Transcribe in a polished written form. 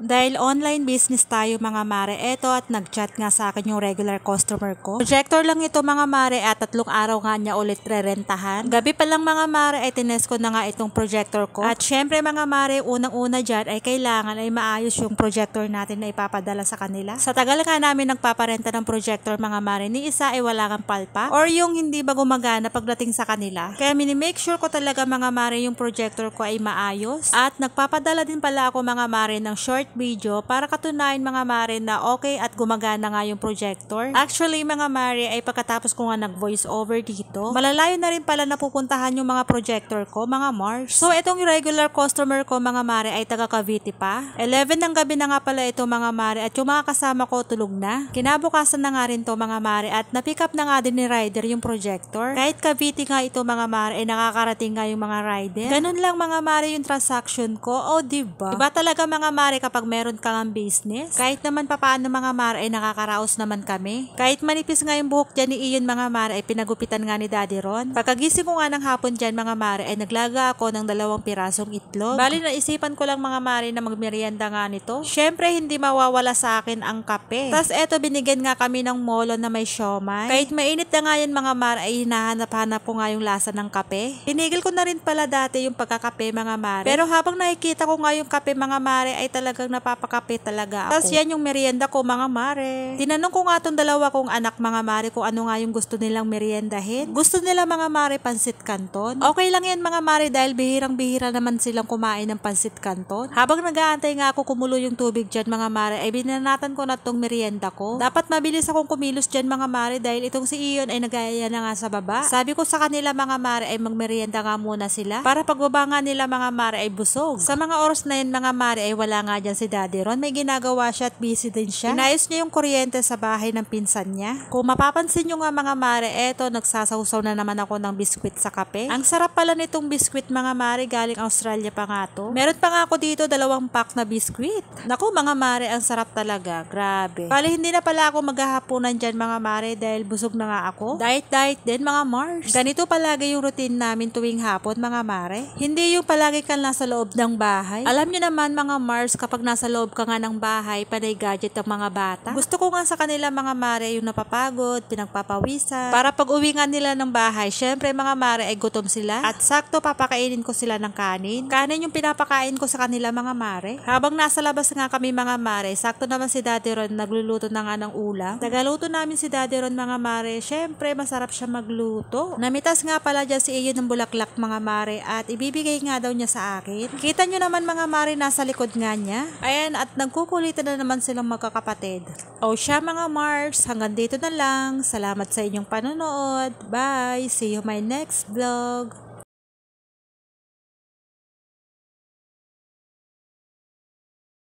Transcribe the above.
Dahil online business tayo mga mare, eto at nag-chat nga sa akin yung regular customer ko. Projector lang ito mga mare at 3 araw nga niya ulit rerentahan. Gabi pa lang mga mare ay tinest ko na nga itong projector ko. At syempre mga mare, unang-una dyan ay kailangan ay maayos yung projector natin na ipapadala sa kanila. Sa tagal nga namin nagpaparenta ng projector mga mare, ni isa ay wala kang palpak or yung hindi ba gumagana pagdating sa kanila. Kaya mini-make sure ko talaga mga mare yung projector ko ay maayos. At nagpapadala din pala ako mga mare ng short video para katunayan mga mare na okay at gumagana nga yung projector. Actually mga mare ay pagkatapos ko nga nag-voice over dito, malalayo na rin pala napupuntahan yung mga projector ko mga Mars. So itong regular customer ko mga mare ay taga Cavite pa. 11 ng gabi na nga pala ito mga mare at yung mga kasama ko tulog na. Kinabukasan na nga rin to mga mare at na-pick up na nga din ni rider yung projector. Kahit Cavite nga ito mga mare ay nakakarating nga yung mga rider. Ganun lang mga mare yung transaction ko. O diba? Diba talaga mga mare kapag meron kang business? Kahit naman papaano mga mare ay nakakaraos naman kami. Kahit manipis nga yung buhok dyan ni Iyon mga mare ay pinagupitan nga ni Daddy Ron. Pagkagising ko nga ng hapon dyan mga mare ay naglaga ako ng 2 pirasong itlog. Bali naisipan ko lang mga mare na magmerienda nga nito. Syempre hindi mawawala sa akin ang kape. Tas eto binigyan nga kami ng molo na may siomay. Kahit mainit na nga yan mga mare ay hinahanap-hanap ko nga yung lasa ng kape. Tinigil ko na rin pala dati yung pagkakape mga mare. Pero habang nakikita ko nga yung kape mga mare ay talagang napapakape talaga ako. Tas yan yung merienda ko mga mare. Tinanong ko nga tong 2 kong anak mga mare kung ano nga yung gusto nilang meriendahin. Gusto nila mga mare pansit canton. Okay lang yan mga mare dahil bihirang-bihira naman silang kumain ng pansit canton. Habang nag-aantay nga ako kumulo yung tubig dyan mga mare ay binanatan ko na tong merienda ko. Dapat mabilis akong kumilos dyan mga mare dahil itong si Iyon ay nag-aaya na nga sa baba. Sabi ko sa kanila mga mare ay magmerienda nga muna sila para pagbaba nga nila mga mare ay busog. Sa mga oras na yun mga mare ay wala nga dyan si Daddy Ron. May ginagawa siya at busy din siya. Inayos niya yung kuryente sa bahay ng pinsan niya. Kung mapapansin nyo nga mga mare, eto nagsasawsaw na naman ako ng biskwit sa kape. Ang sarap pala nitong biskwit mga mare, galing Australia pa nga to. Meron pa nga ako dito 2 pack na biskwit. Naku mga mare, ang sarap talaga. Grabe. Bali hindi na pala ako maghahaponan dyan mga mare dahil busog na nga ako. Diet din mga Mars. Ganito palagi yung routine namin tuwing hapon mga mare. Hindi yung palagi kang nasa loob ng bahay. Alam nyo naman mga Mars, kapag nasa loob ka nga ng bahay, panay gadget ang mga bata. Gusto ko nga sa kanila mga mare yung napapagod, pinagpapawisan. Para pag uwi nga nila ng bahay, syempre mga mare ay gutom sila. At sakto papakainin ko sila ng kanin. Kanin yung pinapakain ko sa kanila mga mare. Habang nasa labas nga kami mga mare, sakto naman si Daddy Ron nagluluto na nga ng ulam. Tagaluto namin si Daddy Ron mga mare. Syempre masarap siya magluto. Namitas nga pala dyan si Iyon ng bulaklak mga mare at ibibigay nga daw niya sa akin. Kita nyo naman mga mare, nasa likod nga niya. Ayan, at nagkukulitan na naman silang magkakapatid. O siya mga Mars, hanggang dito na lang. Salamat sa inyong panonood. Bye! See you my next vlog.